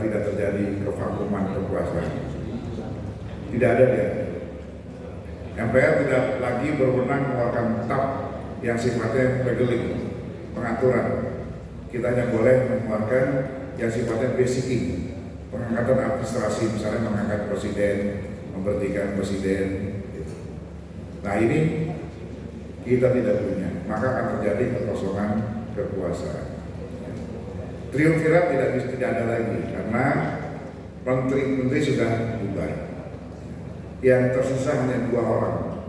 agar tidak terjadi kevakuman kekuasaan. Tidak ada dia. MPR tidak lagi berwenang mengeluarkan TAP yang sifatnya reguling, pengaturan. Kita hanya boleh mengeluarkan yang sifatnya basicing, pengangkatan administrasi, misalnya mengangkat presiden, memberhentikan presiden. Nah ini kita tidak punya, maka akan terjadi kekosongan kekuasaan. Triumvirat tidak ada lagi karena menteri-menteri sudah bubar. Yang tersisa hanya 2 orang,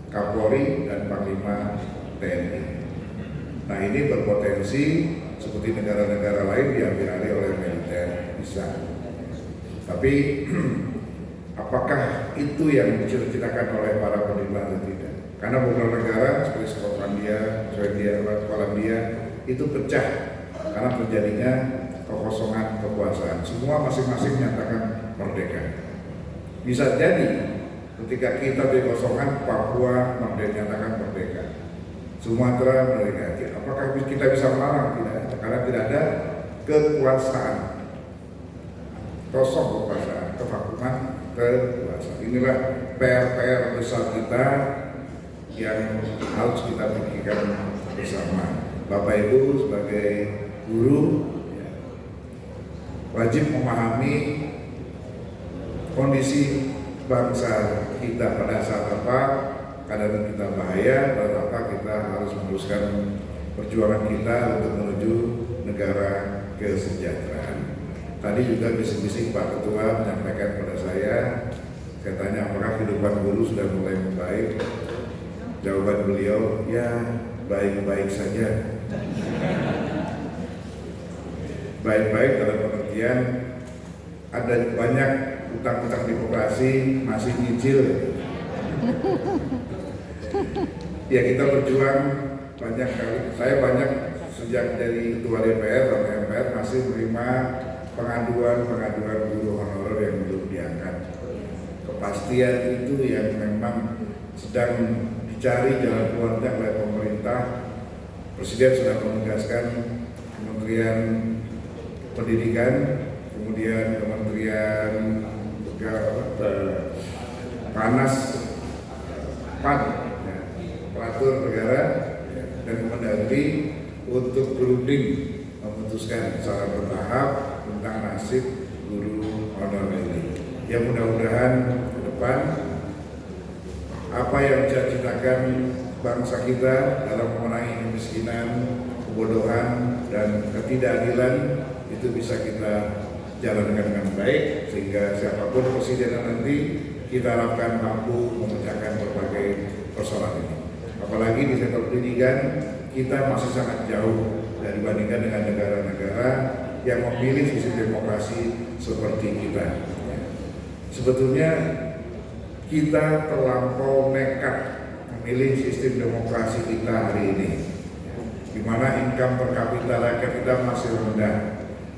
Kapolri dan Panglima TNI. Nah ini berpotensi seperti negara-negara lain diambil alih oleh militer, bisa. Tapi apakah itu yang dicita-citakan oleh para penerima atau tidak? Karena beberapa negara seperti Skotlandia, Swedia, Polandia itu pecah karena terjadinya kekosongan kekuasaan. Semua masing-masing menyatakan merdeka. Bisa jadi ketika kita dikosongkan, Papua dinyatakan merdeka, Sumatera merdeka. Apakah kita bisa melarang? Tidak, karena tidak ada kekuasaan, kosong kekuasaan, kevakuman kekuasaan. Inilah PR-PR besar kita yang harus kita pikirkan bersama. Bapak Ibu sebagai guru wajib memahami kondisi bangsa kita pada saat apa keadaan kita bahaya, pada apa kita harus meneruskan perjuangan kita untuk menuju negara kesejahteraan. Tadi juga bisik-bisik Pak Ketua menyampaikan pada saya tanya apakah kehidupan guru sudah mulai membaik. Jawaban beliau, ya baik-baik saja. Baik-baik dalam pengertian ada banyak utang-utang demokrasi masih nyicil. Ya kita berjuang banyak kali. Saya banyak sejak dari ketua DPR sampai MPR masih menerima pengaduan guru honorer yang belum diangkat. Kepastian itu yang memang sedang dicari jalan keluarnya oleh pemerintah. Presiden sudah menegaskan Kementerian Pendidikan, kemudian Kementerian Panas, PAN, Aparatur Negara, dan Kemendagri untuk berunding memutuskan secara bertahap tentang nasib guru honorer ini. Ya mudah-mudahan ke depan apa yang dicita-citakan bangsa kita dalam memenangi kemiskinan, kebodohan, dan ketidakadilan itu bisa kita jalankan dengan baik sehingga siapapun presiden nanti kita harapkan mampu memecahkan berbagai persoalan ini. Apalagi di sektor pendidikan kita masih sangat jauh dibandingkan dengan negara-negara yang memilih sistem demokrasi seperti kita. Sebetulnya kita terlampau nekat memilih sistem demokrasi kita hari ini, di mana income per kapita rakyat kita masih rendah,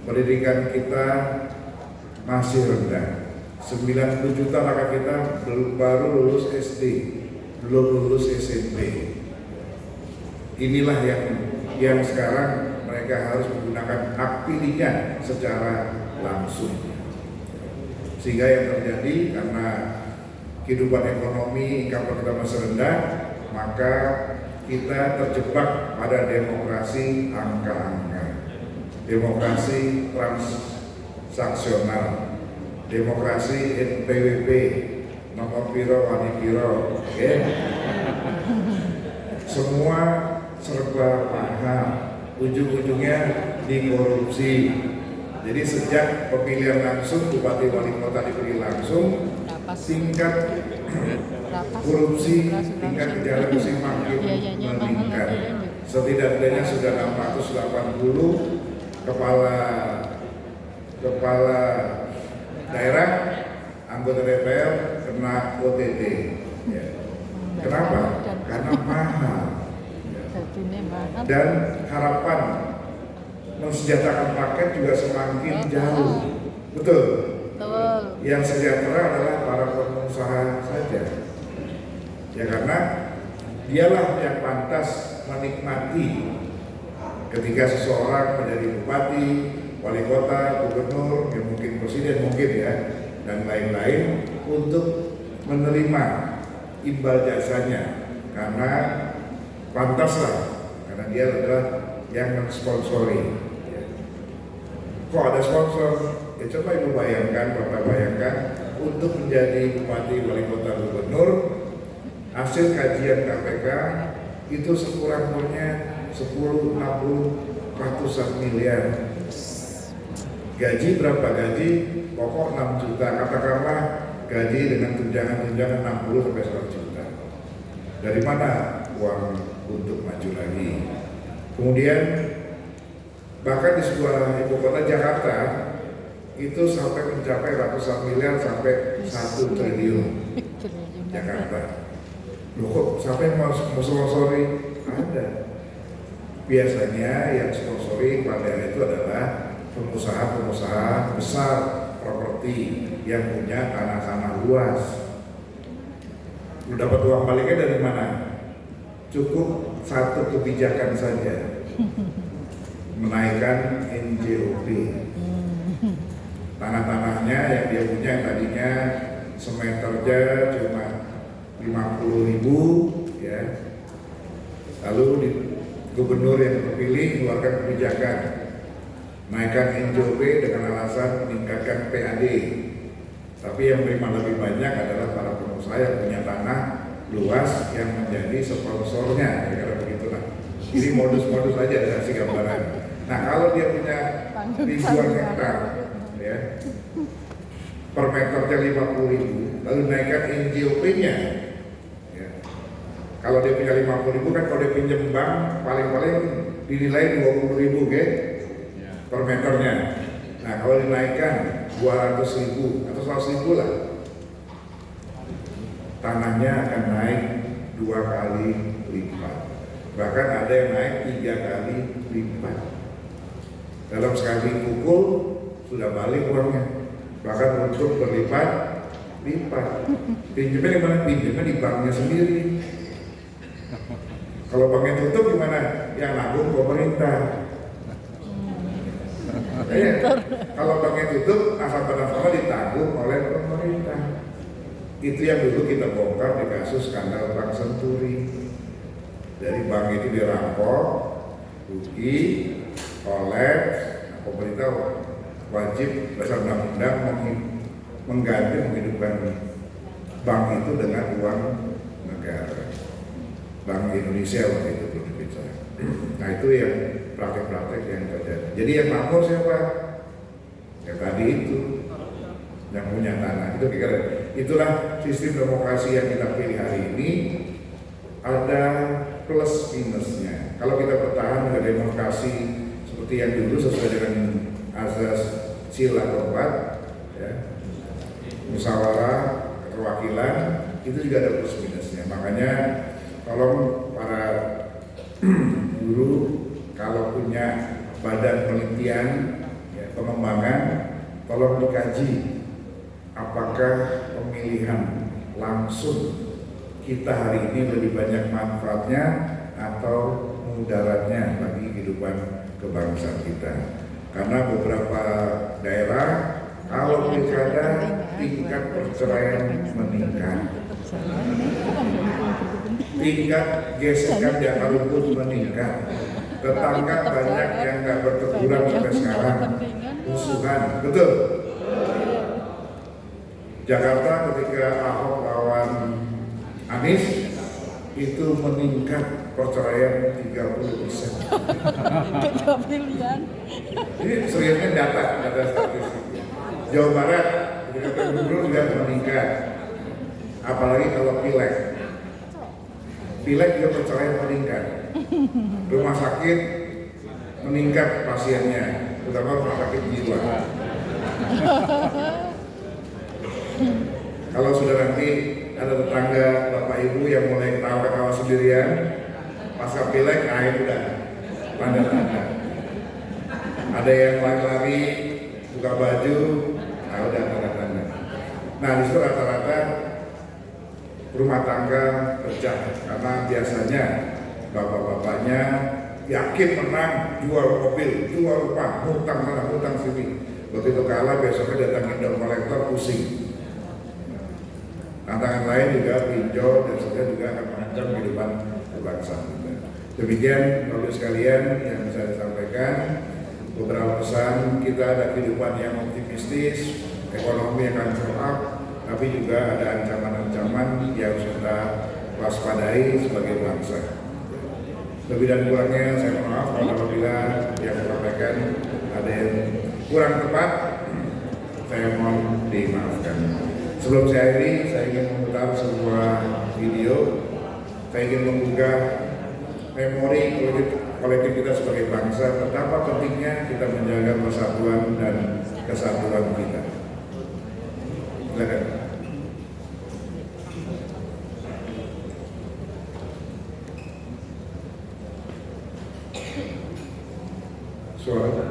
pendidikan kita masih rendah. 90 juta rakyat kita baru lulus SD, belum lulus SMP. Inilah yang sekarang mereka harus menggunakan hak pilihnya secara langsung. Sehingga yang terjadi karena kehidupan ekonomi income kita masih rendah, maka kita terjebak pada demokrasi angka-angka, demokrasi transaksional, demokrasi NPWP, nomor piro wani piro, semua serba mahal, ujung-ujungnya dikorupsi. Jadi sejak pemilihan langsung bupati wali kota dipilih langsung, tingkat korupsi, tingkat kejahatan korupsi makin meningkat. Setidaknya sudah 680 kepala daerah, anggota DPR kena OTT. Ya. Kenapa? Karena mahal. Dan harapan mensejahterakan rakyat juga semakin jauh. Betul. Yang sejahtera adalah para pengusaha saja. Ya karena dialah yang pantas menikmati ketika seseorang menjadi bupati, wali kota, gubernur, yang mungkin lain-lain untuk menerima imbal jasanya, karena pantaslah, karena dia adalah yang mensponsori. Kok ada sponsor? Ya coba ibu bayangkan, bapak bayangkan, untuk menjadi bupati, wali kota, gubernur, hasil kajian KPK itu sekurang-kurangnya 10, 60, ratusan miliar. Gaji berapa? Gaji pokok 6 juta, katakanlah gaji dengan tunjangan-tunjangan 60 sampai 100 juta. Dari mana uang untuk maju lagi? Kemudian bahkan di sebuah ibu kota Jakarta itu sampai mencapai ratusan miliar sampai 1 triliun Jakarta. Loh kok sampai mau sponsori? Ada. Biasanya yang sponsori pada itu adalah pengusaha-pengusaha besar properti yang punya tanah-tanah luas. Lu dapat uang baliknya dari mana? Cukup satu kebijakan saja, menaikkan NJOP. Tanah-tanahnya yang dia punya yang tadinya semeternya cuma 50.000, ya. Lalu gubernur yang terpilih keluarkan kebijakan naikkan NJOP dengan alasan meningkatkan PAD. Tapi yang menerima lebih banyak adalah para pengusaha yang punya tanah luas yang menjadi sponsornya, kira-kira begitulah. Ini modus-modus aja kasih gambaran. Nah kalau dia punya ribuan hektar, ya, per meternya 50.000, lalu naikkan NJOP-nya. Ya. Kalau dia punya 50.000 kan, kalau dia pinjam bank paling-paling dinilai 20.000, okay? Per meternya. Nah kalau dinaikkan 200.000 atau 100.000 lah, tanahnya akan naik 2 kali lipat. Bahkan ada yang naik 3 kali lipat. Dalam sekali pukul sudah balik uangnya. Bahkan untuk berlipat-lipat. Pinjamnya di mana? Pinjamnya di banknya sendiri. Kalau banknya tutup gimana? Yang nanggung pemerintah. Kalau banknya tutup, nasabah-nasabah ditanggung oleh pemerintah. Itu yang dulu kita bongkar di kasus skandal Bank Senturi. Dari bank itu dirampok, rugi, kolaps, pemerintah wajib berdasar undang-undang mengganti, menghidupkan bank itu dengan uang negara. Bank Indonesia waktu itu belum dibicara. Nah itu yang praktek-praktek yang terjadi. Jadi yang lapor siapa? Ya tadi itu yang punya tanah. Itu kira itulah sistem demokrasi yang kita pilih hari ini. Ada plus minusnya. Kalau kita bertahan dengan demokrasi seperti yang dulu sesuai dengan azas sila keempat, ya, musyawarah perwakilan, itu juga ada plus minusnya. Makanya tolong para guru kalau punya badan penelitian, ya, pengembangan, tolong dikaji apakah pemilihan langsung kita hari ini lebih banyak manfaatnya atau mudaratnya bagi kehidupan kebangsaan kita. Karena beberapa daerah kalau pilkada tingkat perceraian meningkat, tingkat gesekan di akar rumput meningkat, tetangga banyak yang nggak berteguran sampai sekarang, musuhan, betul. Jakarta ketika Ahok lawan Anies itu meningkat perceraian 30%. Ini seriusnya data statistik. Jawa Barat ketika gubernur juga meningkat. Apalagi kalau pileg juga perceraian meningkat. Rumah sakit meningkat pasiennya, terutama rumah sakit jiwa. Kalau sudah nanti ada tetangga bapak ibu yang mulai ketawa-ketawa sendirian pasca pileg, udah tanda-tanda. Ada yang lari-lari buka baju, udah tanda-tanda. Nah disitu rata-rata rumah tangga pecah karena biasanya bapak-bapaknya yakin menang, jual mobil, jual rumah, hutang sana, hutang sini. Begitu kalah besoknya datangin dong kolektor pusing. Tantangan lain juga pinjol dan juga akan mengancam kehidupan bangsa kita. Demikian Bapak sekalian yang bisa disampaikan. Beberapa pesan, kita ada kehidupan yang optimistis, ekonomi akan up, tapi juga ada ancaman-ancaman yang harus kita waspadai sebagai bangsa. Lebih dan kurangnya saya mohon maaf kalau apabila yang saya sampaikan ada yang kurang tepat, saya mohon dimaafkan. Sebelum saya akhiri, saya ingin memutar sebuah video. Saya ingin menggugah memori kolektif kita sebagai bangsa, betapa pentingnya kita menjaga persatuan dan kesatuan kita. Silakan. Suara.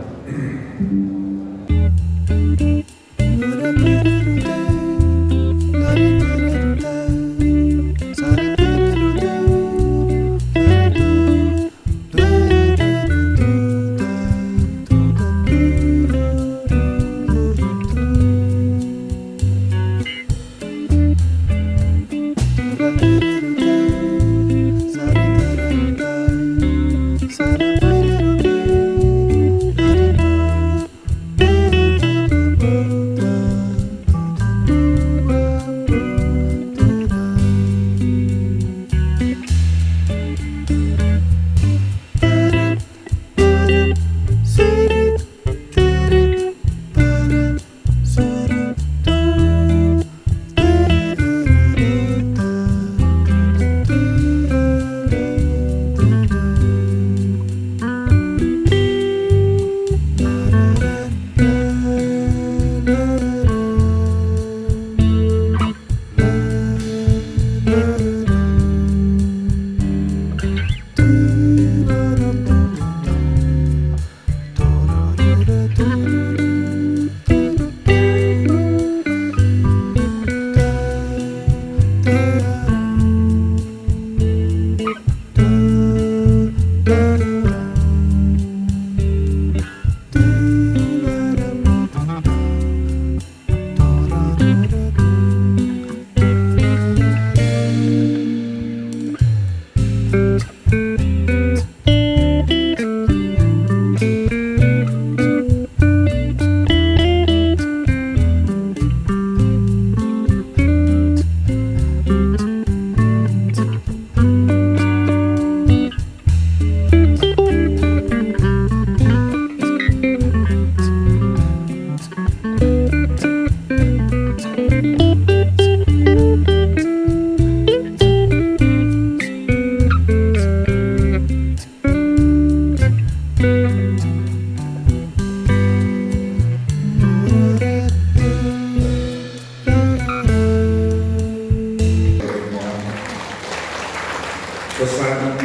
Pesan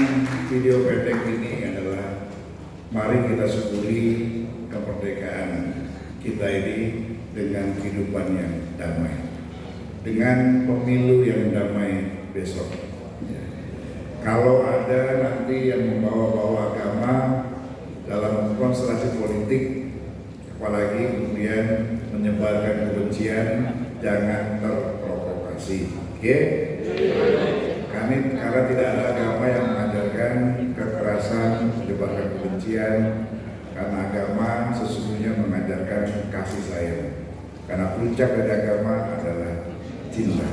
video pendek ini adalah mari kita syukuri kemerdekaan kita ini dengan kehidupan yang damai, dengan pemilu yang damai besok. Kalau ada nanti yang membawa-bawa agama dalam konstelasi politik, apalagi kemudian menyebarkan kebencian, jangan terprovokasi. Oke? Karena tidak ada agama yang mengajarkan kekerasan, menyebarkan kebencian, karena agama sesungguhnya mengajarkan kasih sayang. Karena puncak dari agama adalah cinta.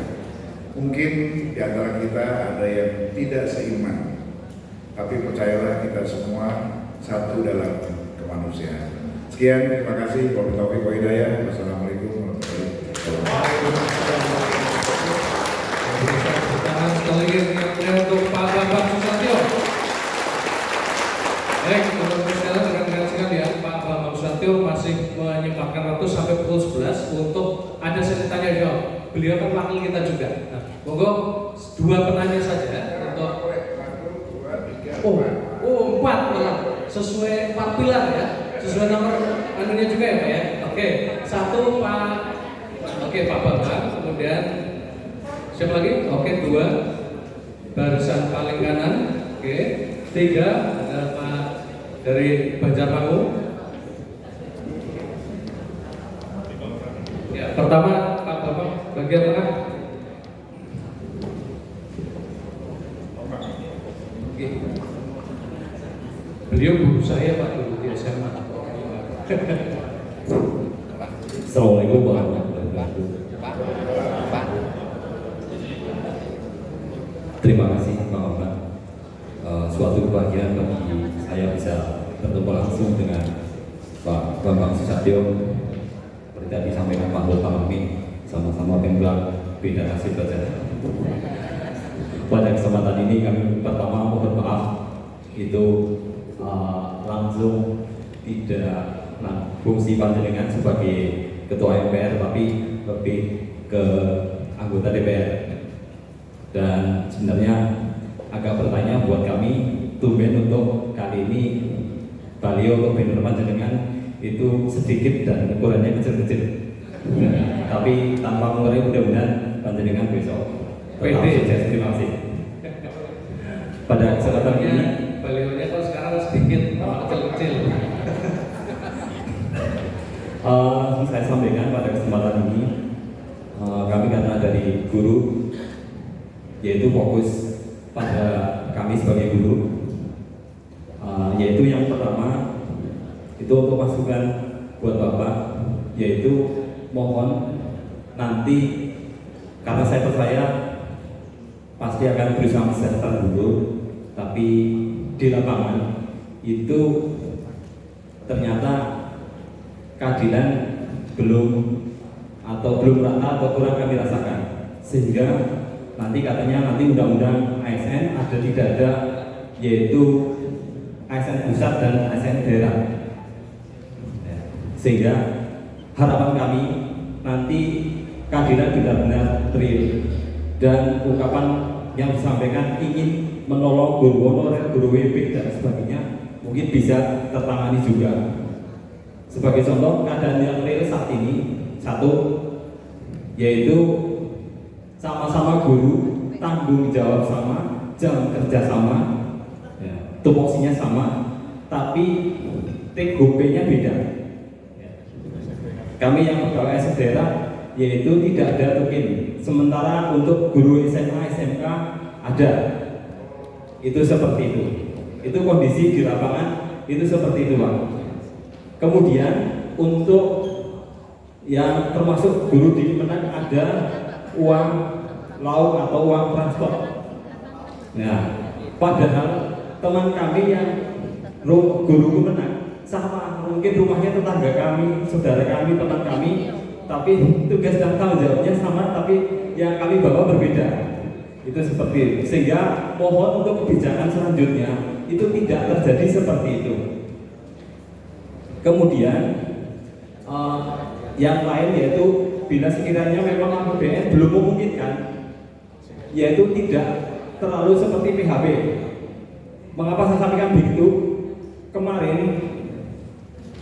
Mungkin di antara kita ada yang tidak seiman, tapi percayalah kita semua satu dalam kemanusiaan. Sekian, terima kasih. Wabillahi taufiq wal hidayah. Wassalamualaikum warahmatullahi wabarakatuh. Sekali lagi untuk Pak Bambang Susatyo. Baik, teman-teman sekalian, rekan-rekan sekalian, Pak Bambang Susatyo masih menyempatkan waktu sampai pukul 11 untuk ada sesi tanya jawab. Beliau kan wakil kita juga. Nah, monggo dua penanya saja untuk. Empat malah sesuai 4 pilar ya, sesuai nomor anunya juga ya Pak ya. Oke, satu Pak. Oke, Pak Bambang, kemudian siapa lagi? Oke, 2 barisan paling kanan. Oke, 3 ada Pak dari Banjarmangu. Ya, pertama Pak Bambang bagian tengah. Beliau guru saya Pak dulu di SMA. Assalamualaikum warahmatullahi wabarakatuh. Terima kasih Bang Ahmad. Suatu kebahagiaan bagi saya bisa bertemu langsung dengan Pak Bambang Susatyo. Seperti tadi disampaikan Pak Lutfi Amin, sama-sama tembak beda hasil pelajaran. Pada kesempatan ini kami pertama mohon maaf itu langsung tidak fungsi panjenengan sebagai ketua MPR, tapi lebih ke anggota DPR. Dan sebenarnya agak bertanya buat kami, tumben untuk kali ini beliau untuk benar panjenengan itu sedikit dan ukurannya kecil-kecil. Tapi tanpa mengurangi, mudah-mudahan panjenengan besok tetap sukses. Terima kasih. Pada kesempatan ini beliaunya kok sekarang sedikit kecil-kecil. Saya sampaikan pada kesempatan ini kami karena dari guru, yaitu fokus pada kami sebagai guru, yaitu yang pertama itu untuk masukan buat Bapak, yaitu mohon nanti karena saya percaya pasti akan berusaha mensejahterakan dulu, tapi di lapangan itu ternyata keadilan belum rata atau kurang kami rasakan, sehingga nanti katanya nanti undang-undang ASN ada tidak ada, yaitu ASN pusat dan ASN daerah, sehingga harapan kami nanti keadilan benar-benar real dan ungkapan yang disampaikan ingin menolong guru honorer, guru WP dan sebagainya mungkin bisa tertangani juga. Sebagai contoh keadaan yang real saat ini, satu yaitu sama-sama guru, tanggung jawab sama, jam kerja sama, ya, tupoksinya sama, tapi TGP-nya beda. Kami yang pegawai ASN daerah yaitu tidak ada tukin, sementara untuk guru SMA, SMK ada. Itu seperti itu. Itu kondisi di lapangan itu seperti itu, Pak. Kemudian untuk yang termasuk guru di Kemenang ada uang lauk atau uang transport. Nah, padahal teman kami yang guru Kemenang sama, mungkin rumahnya tetangga kami, saudara kami, teman kami, tapi tugas dan tanggung jawabnya sama, tapi yang kami bawa berbeda. Itu seperti itu. Sehingga mohon untuk kebijakan selanjutnya itu tidak terjadi seperti itu. Kemudian yang lain yaitu bila sekiranya memang APBN belum memungkinkan, yaitu tidak terlalu seperti PHB. Mengapa saya sampaikan begitu? Kemarin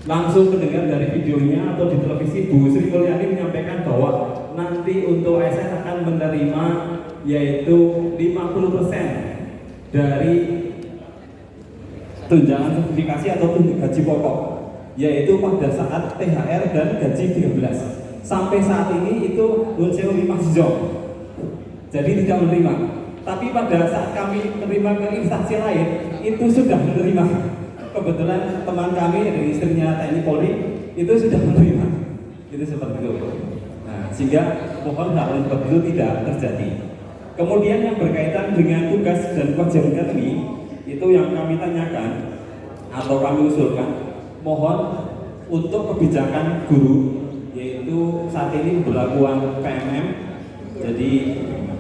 langsung mendengar dari videonya atau di televisi Bu Sri Mulyani menyampaikan bahwa nanti untuk ASN akan menerima yaitu 50% dari tunjangan sertifikasi atau gaji pokok, yaitu pada saat THR dan gaji 13. Sampai saat ini itu Nunseo masih jauh, jadi tidak menerima. Tapi pada saat kami menerima ke instansi lain itu sudah menerima. Kebetulan teman kami dari istrinya TNI Polri itu sudah menerima. Itu seperti itu. Nah, sehingga mohon hal seperti itu tidak terjadi. Kemudian yang berkaitan dengan tugas dan kewajiban kami itu yang kami tanyakan atau kami usulkan, mohon untuk kebijakan guru, yaitu saat ini berlakuan PMM, jadi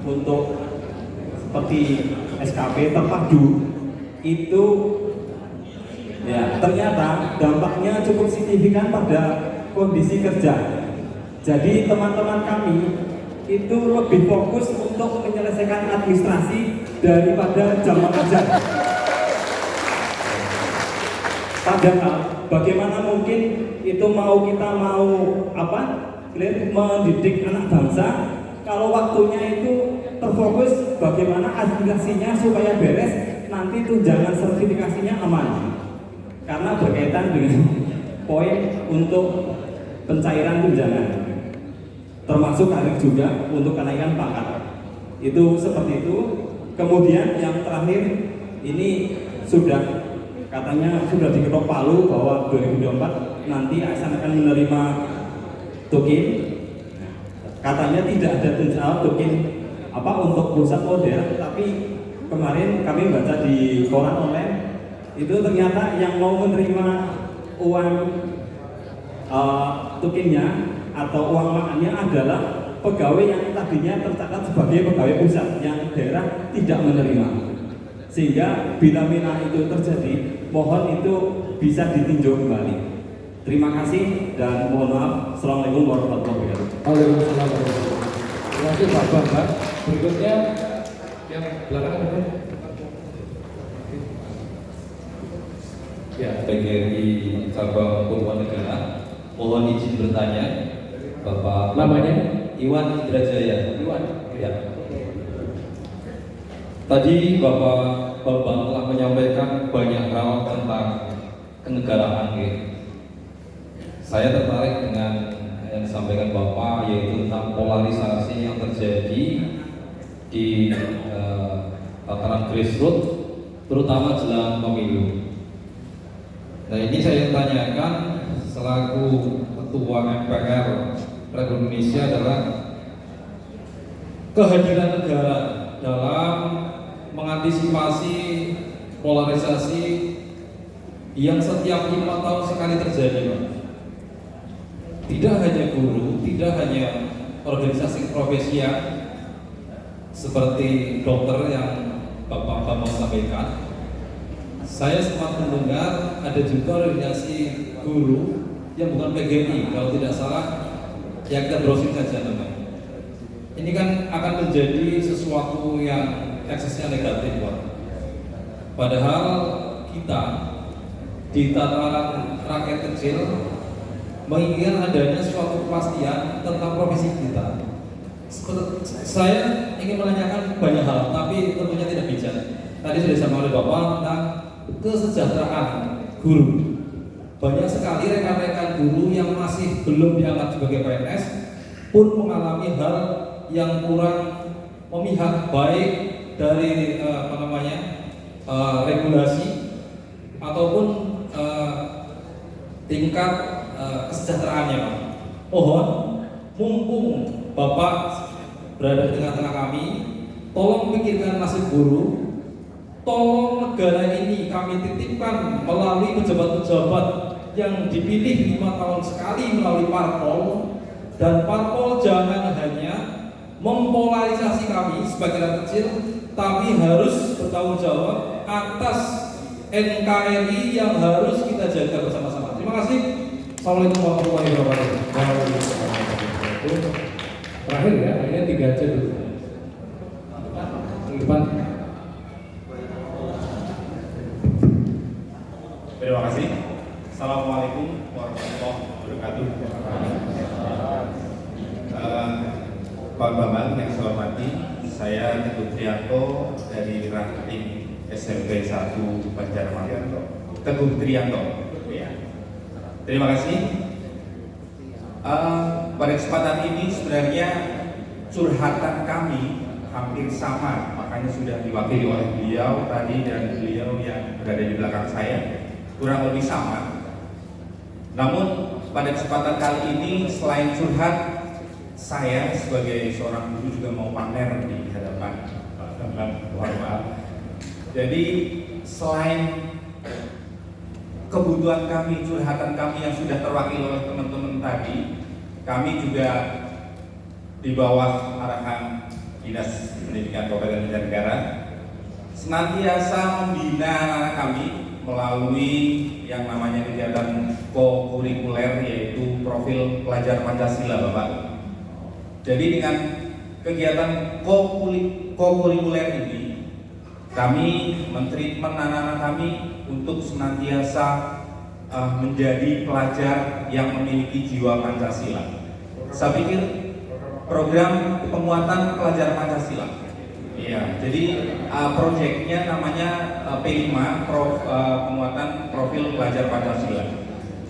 untuk seperti SKP terpadu itu ya ternyata dampaknya cukup signifikan pada kondisi kerja. Jadi teman-teman kami itu lebih fokus untuk menyelesaikan administrasi daripada jam kerja. Padahal bagaimana mungkin itu kita mau mendidik anak bangsa kalau waktunya itu terfokus bagaimana administrasinya supaya beres, nanti tunjangan sertifikasinya aman. Karena berkaitan dengan poin untuk pencairan tunjangan, termasuk karir juga untuk kenaikan pangkat. Itu seperti itu. Kemudian yang terakhir ini sudah katanya sudah diketok palu bahwa 2024 nanti ASN akan menerima token. Katanya tidak ada token apa untuk pusat modern, tapi kemarin kami baca di koran online itu ternyata yang mau menerima uang tokennya atau uang makannya adalah pegawai yang tadinya tercatat sebagai pegawai pusat yang daerah tidak menerima. Sehingga bila mina itu terjadi, mohon itu bisa ditinjau kembali. Terima kasih dan mohon maaf. Assalamualaikum warahmatullahi wabarakatuh. Waalaikumsalam warahmatullahi wabarakatuh. Terima kasih Pak Bambang. Berikutnya yang belakangan ini. Ya, PGRI Cabang Purwonegara, mohon izin bertanya, Bapak. Namanya? Iwan Indrajaya. Iwan. Ya. Tadi Bapak Bambang telah menyampaikan banyak hal tentang kenegaraan. Saya tertarik dengan yang disampaikan Bapak, yaitu tentang polarisasi yang terjadi di tataran grassroots, terutama jelang pemilu. Nah, ini saya tanyakan selaku Ketua MPR Republik Indonesia adalah kehadiran negara dalam mengantisipasi polarisasi yang setiap 5 tahun sekali terjadi, Pak. Tidak hanya guru, tidak hanya organisasi profesional seperti dokter yang Bapak Bambang sampaikan. Saya sempat mendengar ada juga organisasi guru yang bukan PGRI, kalau tidak salah, ya kita browsing saja namanya. Ini kan akan menjadi sesuatu yang eksesnya negatif, Pak. Padahal kita di tataran rakyat kecil menginginkan adanya suatu kepastian tentang profesi kita. Saya ingin menanyakan banyak hal, tapi tentunya tidak bijak. Tadi sudah disampaikan oleh Bapak tentang kesejahteraan guru. Banyak sekali rekan-rekan guru yang masih belum diangkat sebagai PNS pun mengalami hal yang kurang memihak, baik dari regulasi ataupun tingkat kesejahteraannya, Pak. Mohon, mumpung Bapak berada di tengah-tengah kami, tolong pikirkan nasib guru. Tolong negara ini kami titipkan melalui pejabat-pejabat yang dipilih 5 tahun sekali melalui parpol, dan parpol jangan hanya mempolarisasi kami sebagai rakyat kecil, tapi harus bertanggung jawab atas NKRI yang harus kita jaga bersama-sama. Terima kasih. Assalamualaikum warahmatullahi wabarakatuh. Terakhir ya, akhirnya 3 aja dulu. Depan. Terima kasih. Assalamualaikum warahmatullahi wabarakatuh. Pak Bambang yang saya hormati, saya Teguh Trianto dari Ranting SMP 1 Banjarmasin. Teguh Trianto. Terima kasih. Pada kesempatan ini sebenarnya curhatan kami hampir sama, makanya sudah diwakili oleh beliau tadi dan beliau yang berada di belakang saya, kurang lebih sama. Namun pada kesempatan kali ini selain curhat, saya sebagai seorang guru juga mau pamer di hadapan Pak Bambang. Jadi selain kebutuhan kami, curhatan kami yang sudah terwakili oleh teman-teman tadi, kami juga di bawah arahan Dinas Pendidikan Kabupaten Banjarnegara senantiasa membina anak kami melalui yang namanya kegiatan co-kurikuler, yaitu profil pelajar Pancasila, Bapak. Jadi dengan kegiatan co-kurikuler ini, kami mentreatment anak-anak kami untuk senantiasa menjadi pelajar yang memiliki jiwa Pancasila. Saya pikir program penguatan pelajar Pancasila. Iya, jadi proyeknya namanya P5, penguatan profil pelajar Pancasila.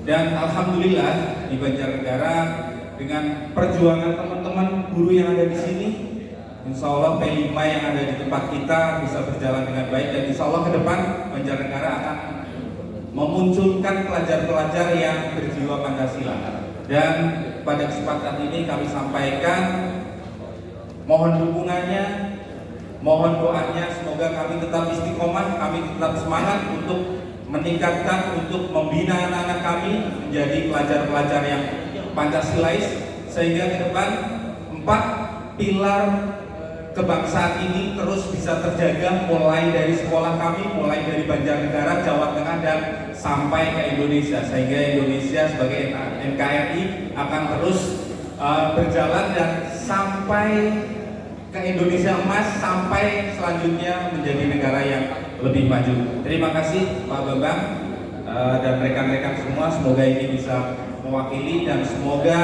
Dan alhamdulillah di Banjarnegara dengan perjuangan teman-teman guru yang ada di sini, insya Allah P5 yang ada di tempat kita bisa berjalan dengan baik, dan insya Allah ke depan Banjarnegara akan memunculkan pelajar-pelajar yang berjiwa Pancasila. Dan pada kesempatan ini kami sampaikan mohon dukungannya, mohon doanya, semoga kami tetap istiqomah, kami tetap semangat untuk meningkatkan, untuk membina anak-anak kami menjadi pelajar-pelajar yang Pancasilais, sehingga ke depan 4 pilar kebangsaan ini terus bisa terjaga, mulai dari sekolah kami, mulai dari Banjarnegara, Jawa Tengah, dan sampai ke Indonesia, sehingga Indonesia sebagai NKRI akan terus berjalan dan sampai ke Indonesia emas, sampai selanjutnya menjadi negara yang lebih maju. Terima kasih Pak Bambang dan rekan-rekan semua, semoga ini bisa mewakili dan semoga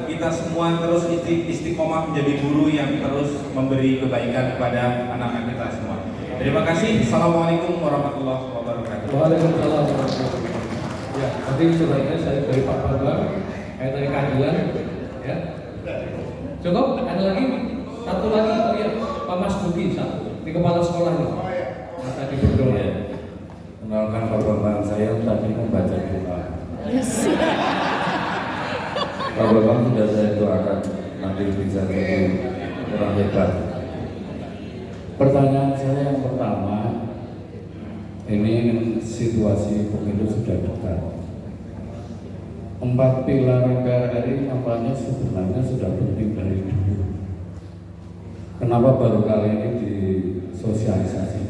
kita semua terus istiqomah menjadi guru yang terus memberi kebaikan kepada anak-anak kita semua. Terima kasih. Assalamualaikum warahmatullahi wabarakatuh. Waalaikumsalam warahmatullahi wabarakatuh. Ya, tadi suratnya saya dari Pak Bambang, dari keadilan, ya. Cukup? Ada lagi? Satu lagi, oh ya, Pak Mas Buki satu di kepala sekolah nih. Nah, tadi berdoa. Kenalkan Pak Bambang, saya tadi membaca doa. Pak Bambang sudah saya doakan nanti bisa jadi orang hebat. Pertanyaan saya yang pertama, ini situasi pemilu sudah dekat. 4 pilar NKRI nampaknya sebenarnya sudah penting dari dulu. Kenapa baru kali ini disosialisasi?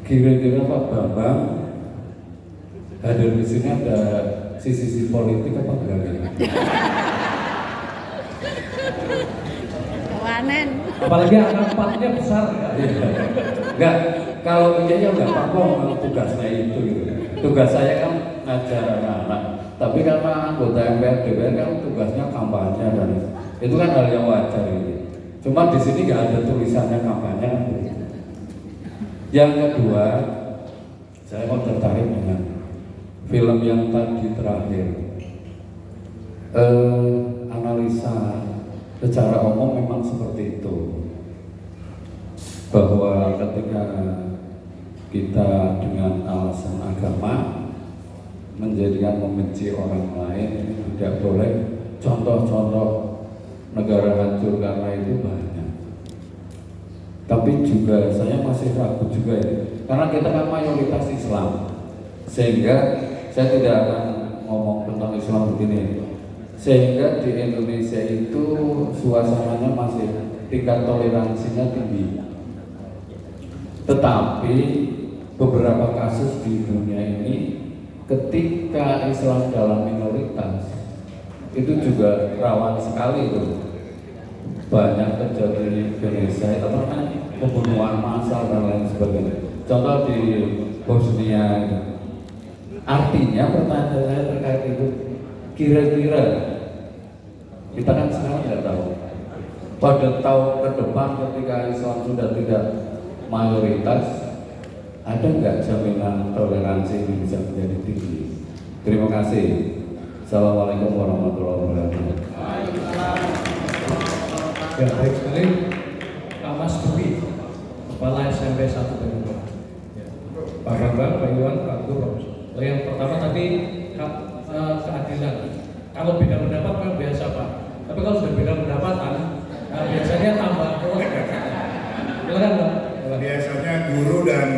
Kira-kira Pak Bambang hadir di sini ada sisi politik apa enggak? Wanen. Apalagi angka 4-nya besar. Enggak, kalau iya enggak apa-apa, tugasnya itu gitu. Tugas saya kan ngajar anak-anak, tapi karena anggota MPR DPR kan tugasnya kampanye dan itu kan hal yang wajar ini. Cuma di sini nggak ada tulisannya kampanye. Yang kedua, saya mau tertarik dengan film yang tadi terakhir. Analisa secara umum memang seperti itu, bahwa ketika kita dengan alasan agama menjadikan membenci orang lain, ini tidak boleh. Contoh-contoh negara hancur karena itu banyak. Tapi juga saya masih ragu juga ini, karena kita kan mayoritas Islam, sehingga saya tidak akan ngomong tentang Islam begini. Sehingga di Indonesia itu suasananya masih tingkat toleransinya tinggi. Tetapi beberapa kasus di dunia ini ketika Islam dalam minoritas itu juga rawan sekali itu. Banyak terjadi di Indonesia itu pembunuhan massal dan lain sebagainya. Contoh di Bosnia. Artinya pertanyaan saya terkait itu, kira-kira kita kan sekarang tidak tahu. Pada tahun ke depan ketika Islam sudah tidak mayoritas, ada nggak jaminan toleransi ini bisa menjadi tinggi? Terima kasih. Assalamualaikum warahmatullahi wabarakatuh. Ya, baik sekali. Pak Mas Buki, Kepala SMP 1 Banyuwangi. Pak Bambang, Pak Iwan, Pak Guru. Yang pertama tadi keadilan. Kalau beda pendapat kan biasa Pak. Tapi kalau sudah beda pendapatan, biasanya tambah terus. Silakan Pak. Biasanya guru dan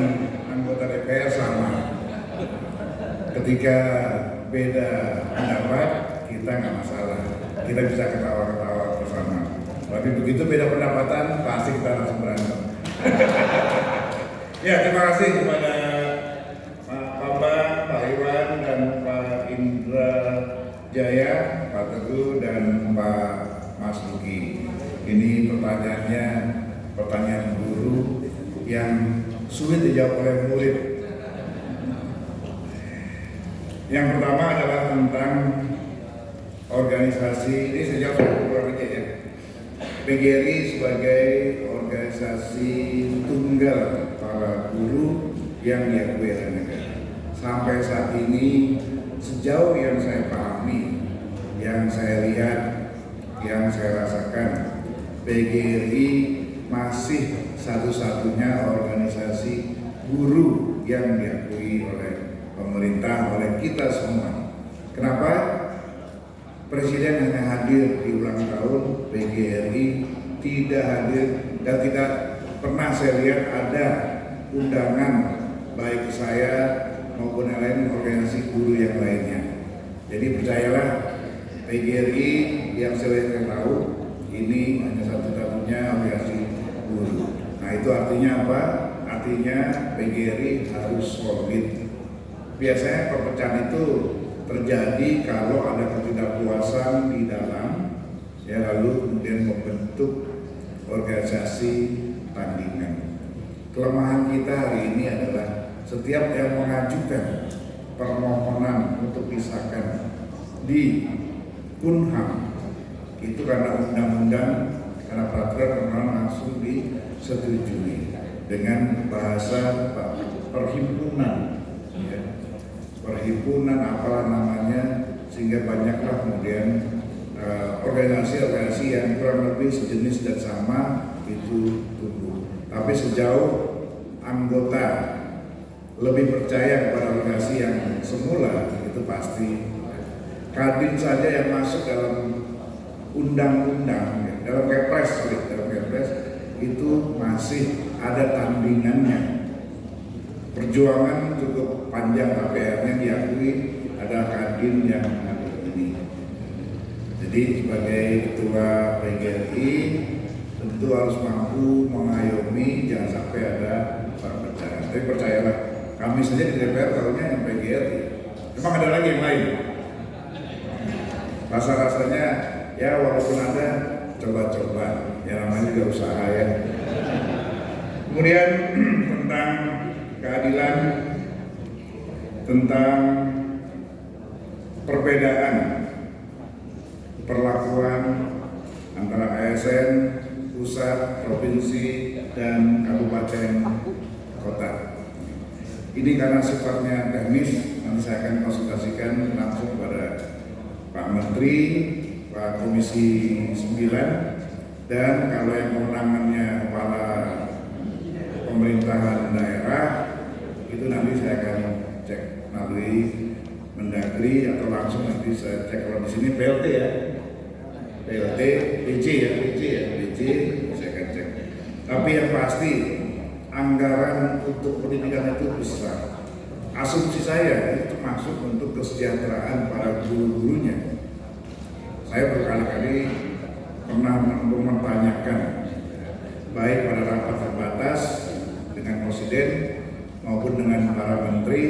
anggota DPR sama. Ketika beda pendapat, kita nggak masalah. Kita bisa ketawa-ketawa bersama. Tapi begitu beda pendapatan, pasti kita langsung berantem. Ya, terima kasih kepada Pak Bambang, Pak Iwan, dan Pak Indra Jaya, Pak Teguh, dan Pak Mas Luki. Ini pertanyaannya pertanyaan guru yang sulit dijawab oleh murid. Yang pertama adalah tentang organisasi, ini sejak kurang aja ya. PGRI sebagai organisasi tunggal para guru yang diakui oleh negara. Sampai saat ini, sejauh yang saya pahami, yang saya lihat, yang saya rasakan, PGRI masih satu-satunya organisasi guru yang diakui oleh pemerintah, oleh kita semua. Kenapa? Presiden hanya hadir di ulang tahun PGRI, tidak hadir dan tidak pernah saya lihat ada undangan baik saya maupun yang lain organisasi guru yang lainnya. Jadi percayalah, PGRI yang saya tahu ini hanya satu-satunya organisasi guru. Nah itu artinya apa? Artinya PGRI harus solid. Biasanya perpecahan itu terjadi kalau ada ketidakpuasan di dalam, ya lalu kemudian membentuk organisasi tandingan. Kelemahan kita hari ini adalah setiap yang mengajukan permohonan untuk disahkan di Kunham itu karena undang-undang, karena peraturan langsung disetujui dengan bahasa perhimpunan, ya. Perhimpunan apalah namanya, sehingga banyaklah kemudian organisasi-organisasi yang kurang lebih sejenis dan sama itu tumbuh. Tapi sejauh anggota lebih percaya kepada organisasi yang semula, itu pasti Kadin saja yang masuk dalam undang-undang, dalam Kepres itu masih ada tandingannya. Perjuangan cukup panjang, tapi akhirnya diakui ada Kadin yang mengatur ini. Jadi sebagai ketua PGRI tentu harus mampu mengayomi, jangan sampai ada perpecahan. Tapi percayalah, kami saja di DPR tahunya yang PGRI. Memang ada lagi yang lain. Rasa-rasanya ya walaupun ada, coba-coba, ya namanya juga usaha ya. Kemudian tentang keadilan, tentang perbedaan perlakuan antara ASN, pusat, provinsi, dan kabupaten kota. Ini karena sifatnya teknis, nanti saya akan konsultasikan langsung pada Pak Menteri, Pak Komisi 9, dan kalau yang kewenangannya kepala pemerintahan daerah itu nanti saya akan cek melalui Mendagri atau langsung nanti saya cek. Kalau di sini PLT ya, PLT, PJ saya akan cek. Tapi yang pasti anggaran untuk pendidikan itu besar. Asumsi saya itu masuk untuk kesejahteraan para guru-gurunya. Saya berkali-kali pernah mempertanyakan baik pada rapat terbatas dengan Presiden maupun dengan para menteri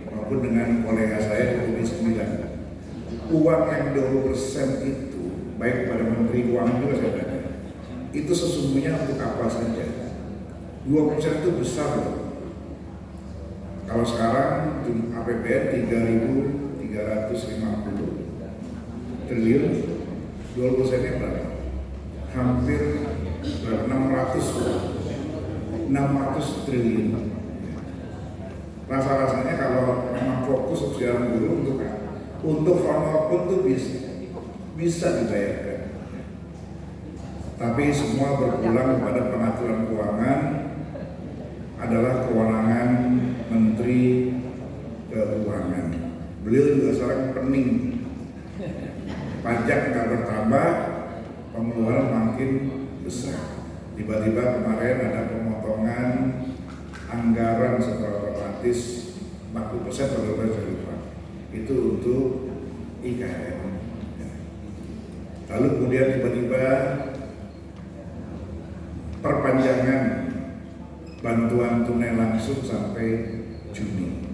maupun dengan kolega saya di Komisi 9. Uang yang 20% itu baik pada Menteri Keuangan juga saya tanya, itu sesungguhnya untuk apa saja? 20% itu besar loh. Kalau sekarang APBN 3.350 triliun, 20%-nya berapa? Hampir 600 triliun. Rasa-rasanya kalau memang fokus ujian guru untuk formal pun tuh bisa dibayarkan. Tapi semua berpulang kepada pengaturan keuangan adalah kewenangan Menteri Keuangan. Beliau juga seorang pening. Pajak nggak bertambah, pengeluaran makin besar. Tiba-tiba kemarin ada pemotongan anggaran secara otomatis 40% kalau saya lupa. Itu untuk IKN. Lalu kemudian tiba-tiba perpanjangan bantuan tunai langsung sampai Juni.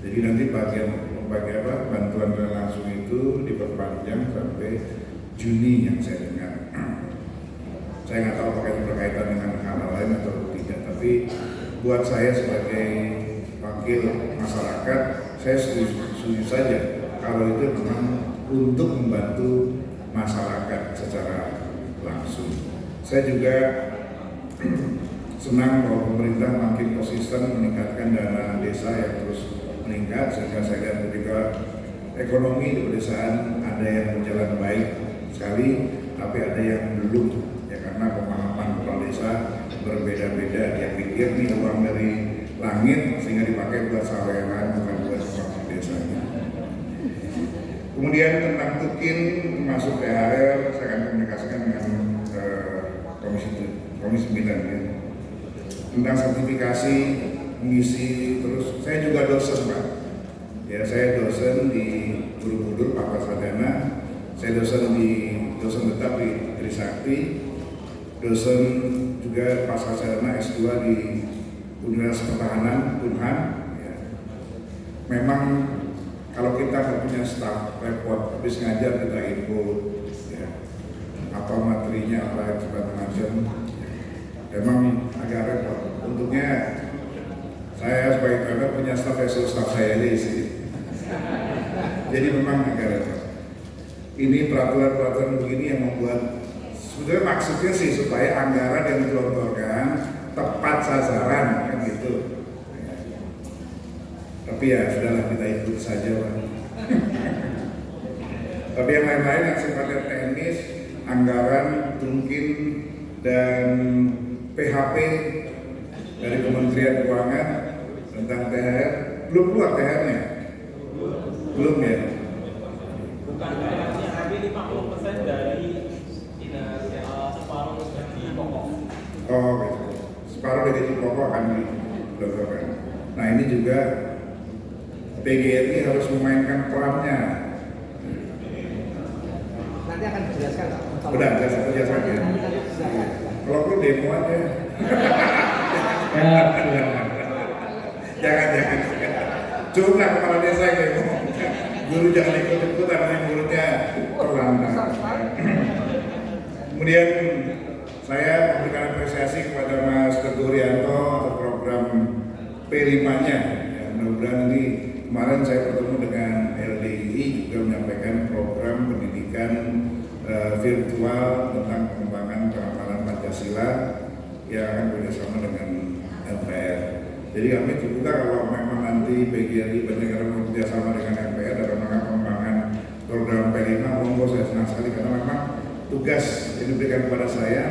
Jadi nanti bagian bantuan tunai langsung itu diperpanjang sampai Juni yang saya dengar. Saya nggak tahu apakah itu berkaitan dengan hal lain atau tidak. Tapi buat saya sebagai wakil masyarakat, saya setuju saja kalau itu memang untuk membantu masyarakat secara langsung. Saya juga senang bahwa pemerintah makin konsisten meningkatkan dana desa yang terus meningkat, sehingga saya lihat ketika ekonomi di pedesaan ada yang berjalan baik sekali, tapi ada yang belum, ya karena pemahaman kepala desa berbeda-beda. Dia pikir nih uang dari langit sehingga dipakai buat saweran bukan buat program desanya. Kemudian tentang tukin masuk THR saya akan komunikasikan dengan Komisi 9 ya. Tentang sertifikasi mengisi terus saya juga dosen Pak. Ya saya dosen di Borobudur Pak Prasadana, saya dosen tetap di Trisakti, dosen juga Prasadana S2 di Universitas Pertahanan Unhan. Ya. Memang kalau kita nggak punya staff repot, habis ngajar kita input, ya. Apa materinya apa segala macam, memang agak repot. Untuknya saya sebagai trainer punya staff staff saya aja sih. Jadi memang agak repot. Ini peraturan-peraturan begini yang membuat sebenarnya maksudnya sih supaya anggaran yang digelontorkan tepat sasaran kan gitu. Tapi ya sudahlah kita ikut saja Pak. Tapi yang lain-lain yang sifatnya teknis, anggaran mungkin dan PHP dari Kementerian Keuangan tentang THR belum keluar THR-nya? Belum ya? Bukan THR-nya, tapi 50% dari separuh gaji pokok. Oh gitu. Separuh dari gaji pokok akan digelontorkan. Nah ini juga PGRI harus memainkan perannya. Nanti akan dijelaskan. Udah, saya jelaskan ya. Kalau perlu demo aja. Jangan. Cukup lah kepala desa yang demo. Guru jangan ikut-ikutan, yang gurunya perlahan. Kemudian saya memberikan apresiasi kepada Mas Teguh Rianto atas program P5-nya. Ya, mudah-mudahan ini kemarin saya bertemu dengan LDI juga menyampaikan program pendidikan virtual tentang pengembangan keamanan Pancasila yang akan bekerjasama dengan MPR. Jadi kami terbuka kalau memang nanti PGRI Banjarnegara bekerjasama dengan MPR dalam rangka pengembangan program P5, monggo saya senang sekali karena memang tugas yang diberikan kepada saya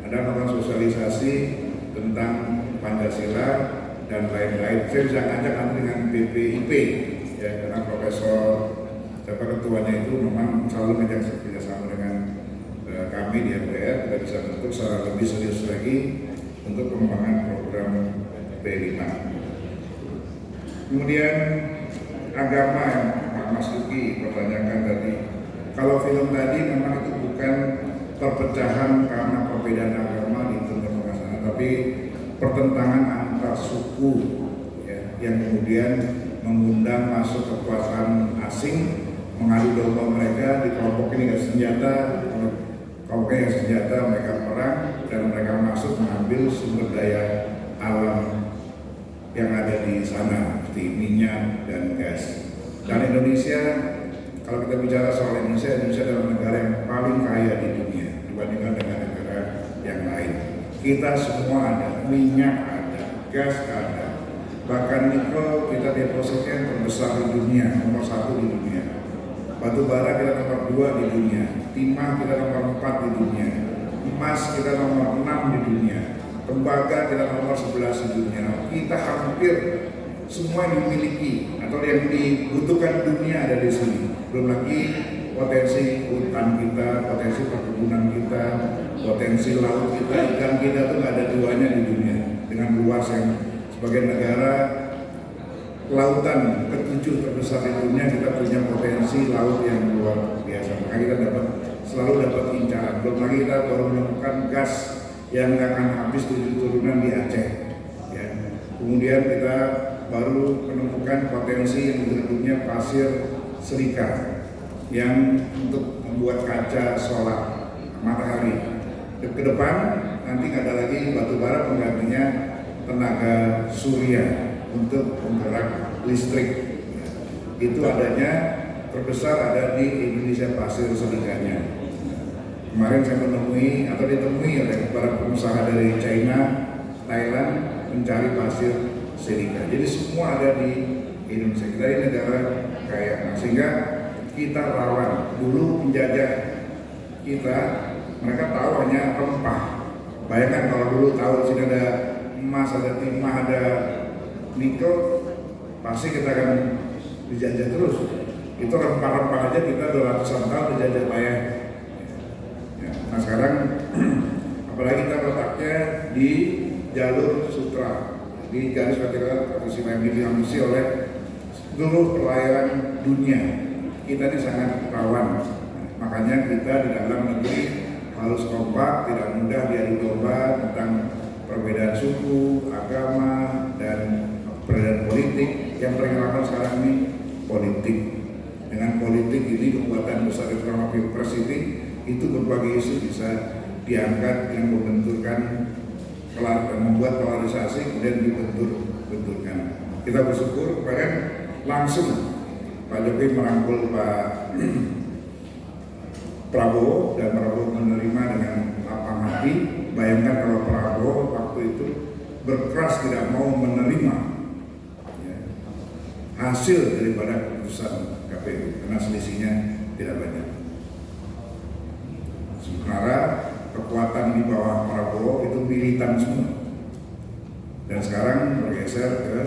adalah melakukan sosialisasi tentang Pancasila dan lain-lain. Saya bisa ngajak nanti dengan BPIP ya, karena Profesor siapa ketuanya itu memang selalu ngajak kerjasama dengan kami di MPR. Kita bisa bentuk secara lebih serius lagi untuk pengembangan program P5. Kemudian agama yang Mas Duki pertanyakan tadi. Kalau film tadi memang itu bukan perpecahan karena perbedaan agama di tentang sana, tapi pertentangan antar suku ya, yang kemudian mengundang masuk kekuasaan asing, mengadu domba mereka di kelompok ini nggak senjata, kelompok ini nggak senjata, mereka perang dan mereka masuk mengambil sumber daya alam yang ada di sana seperti minyak dan gas. Dan Indonesia, kalau kita bicara soal Indonesia adalah negara yang paling kaya di dunia dibandingkan dengan negara yang lain. Kita semua ada, minyak ada, gas ada, bahkan nikel kita depositnya terbesar di dunia, nomor 1 di dunia. Batu bara kita nomor 2 di dunia, timah kita nomor 4 di dunia, emas kita nomor 6 di dunia, tembaga kita nomor 11 di dunia. Kita hampir semua yang dimiliki atau yang dibutuhkan dunia ada di sini. Belum lagi potensi hutan kita, potensi perkebunan kita, potensi laut kita, ikan kita tuh nggak ada duanya di dunia. Dengan luas yang sebagai negara lautan ke-7 terbesar di dunia, kita punya potensi laut yang luar biasa. Maka kita selalu dapat incaran. Belum lagi kita baru menemukan gas yang nggak akan habis 7 turunan di Aceh. Ya. Kemudian kita baru menemukan potensi yang berikutnya pasir silika yang untuk membuat kaca solar matahari. Ke depan nanti nggak ada lagi batu bara, penggantinya tenaga surya untuk penggerak listrik. Itu adanya terbesar ada di Indonesia pasir silikanya. Kemarin saya menemui atau ditemui oleh para pengusaha dari China, Thailand mencari pasir silika. Jadi semua ada di Indonesia. Kita ini negara kaya, nah, sehingga kita rawan. Dulu penjajah kita, mereka tahu hanya rempah. Bayangkan kalau dulu tahu sini ada emas, ada timah, ada nikel pasti kita akan dijajah terus. Itu rempah-rempah aja kita 200-an tahun dijajah payah. Ya, nah sekarang apalagi kita letaknya di jalur sutra, di garis vertikal posisi yang diambil oleh seluruh perairan dunia. Kita ini sangat rawan. Makanya kita di dalam negeri harus kompak, tidak mudah diadu domba tentang perbedaan suku, agama, dan perbedaan politik. Yang paling rawan sekarang ini politik. Dengan politik ini kekuatan besar reforma Pilpres ini, itu berbagai isu bisa diangkat yang membenturkan, membuat polarisasi kemudian dibenturkan. Kita bersyukur bahkan langsung Pak Jokowi merangkul Pak Prabowo dan Prabowo menerima dengan lapang hati. Bayangkan kalau Prabowo waktu itu berkeras tidak mau menerima ya, hasil daripada keputusan KPU karena selisihnya tidak banyak. Sementara kekuatan di bawah Prabowo itu militan semua dan sekarang bergeser ke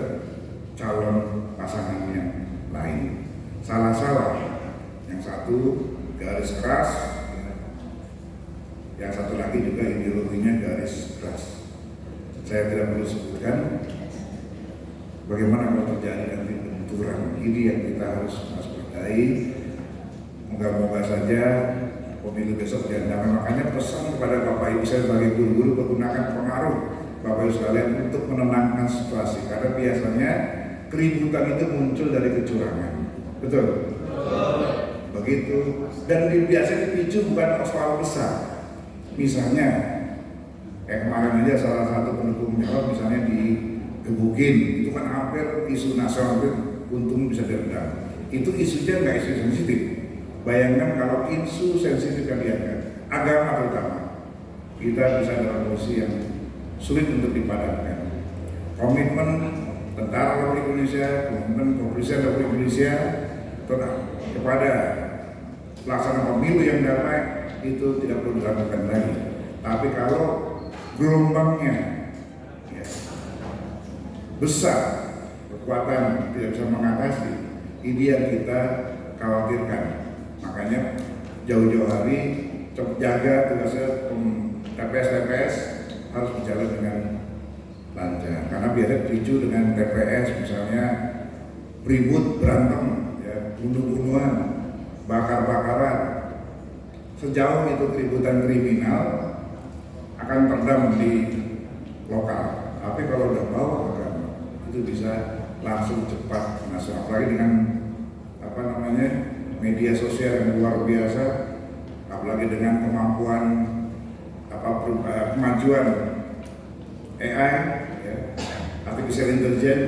calon pasangan yang lain. Salah-salah, yang satu garis keras, yang satu lagi juga ideologinya garis keras. Saya tidak perlu sebutkan bagaimana kalau terjadi nanti benturan. Ini yang kita harus waspadai. Moga-moga saja pemilu besok jangan. Makanya pesan kepada Bapak Ibu saya sebagai guru-guru, pergunakan pengaruh Bapak Ibu sekalian untuk menenangkan situasi. Karena biasanya keributan itu muncul dari kecurangan. Betul? Begitu. Dan biasanya dipicu bukan soal besar. Misalnya kemarin aja salah satu pendukung Jarod misalnya digebukin, itu kan hampir isu nasional, untung bisa diredam. Itu isunya nggak isu sensitif. Bayangkan kalau isu sensitif yang diangkat, agama terutama, kita bisa dalam posisi yang sulit untuk dipadamkan. Komitmen Tentara Republik Indonesia, komitmen Kepolisian Republik Indonesia kepada pelaksanaan pemilu yang damai itu tidak perlu dilakukan lagi. Tapi kalau gelombangnya ya, besar, kekuatan tidak bisa mengatasi, ini yang kita khawatirkan. Makanya jauh-jauh hari jaga tugasnya TPS harus berjalan dengan lancar. Karena biasanya dipicu dengan TPS misalnya ribut, berantem, ya, bunuh-bunuhan, bakar-bakaran. Sejauh itu keributan kriminal akan teredam di lokal. Tapi kalau udah bawa agama itu bisa langsung cepat nasional. Apalagi dengan media sosial yang luar biasa, apalagi dengan kemampuan kemajuan AI, ya, artificial intelligence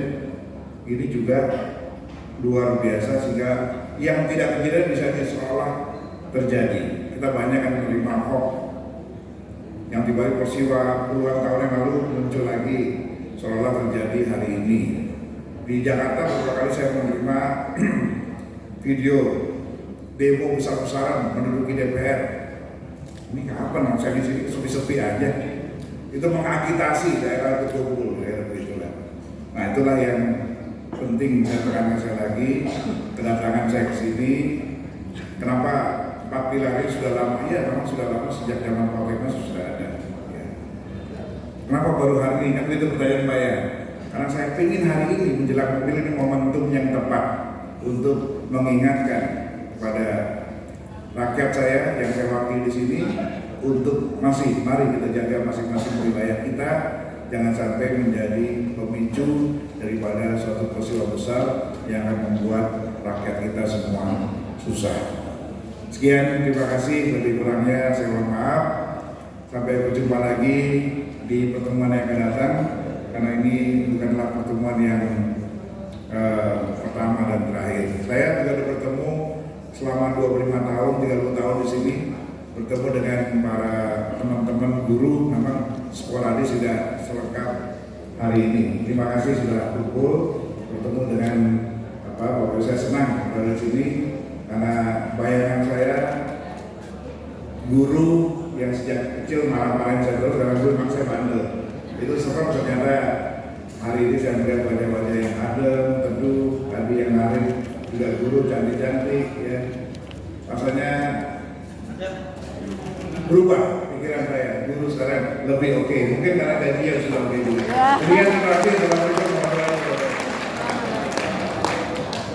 ini juga luar biasa sehingga yang tidak terjadi bisa seolah terjadi. Kita banyak kan menerima hoax yang dibalik peristiwa puluhan tahun yang lalu muncul lagi seolah terjadi hari ini. Di Jakarta beberapa kali saya menerima video demo besar-besaran menduduki DPR. Ini kapan? Saya di sini sepi-sepi aja. Itu mengagitasi daerah itu kumpul, daerah itulah. Nah itulah yang penting saya tekankan sekali lagi. Kedatangan saya ke sini. Kenapa 4 pilar ini sudah lama? Iya, memang sudah lama sejak zaman Pak Wema sudah ada. Ya. Kenapa baru hari ini? Kan itu pertanyaan Pak ya. Karena saya ingin hari ini menjelang pemilu ini momentum yang tepat untuk mengingatkan kepada rakyat saya yang saya wakili di sini untuk mari kita jaga masing-masing wilayah kita, jangan sampai menjadi pemicu daripada suatu peristiwa besar yang akan membuat rakyat kita semua susah. Sekian, terima kasih. Lebih kurangnya saya mohon maaf. Sampai berjumpa lagi di pertemuan yang akan datang, karena ini bukanlah pertemuan yang pertama dan terakhir. Saya juga sudah bertemu selama 25 tahun, 30 tahun di sini, bertemu dengan para teman-teman guru, memang sporadis tidak selengkap hari ini. Terima kasih sudah kumpul, bertemu dengan Bapak. Saya senang berada di sini karena bayangan saya guru yang sejak kecil marah-marahin saya terus, karena dulu memang saya bandel. Itu serem ternyata hari ini saya melihat wajah-wajah yang adem, teduh, tadi yang lain juga guru cantik-cantik ya. Rasanya berubah pikiran saya, guru sekarang lebih oke. Mungkin karena gajinya sudah oke juga. Demikian terima kasih.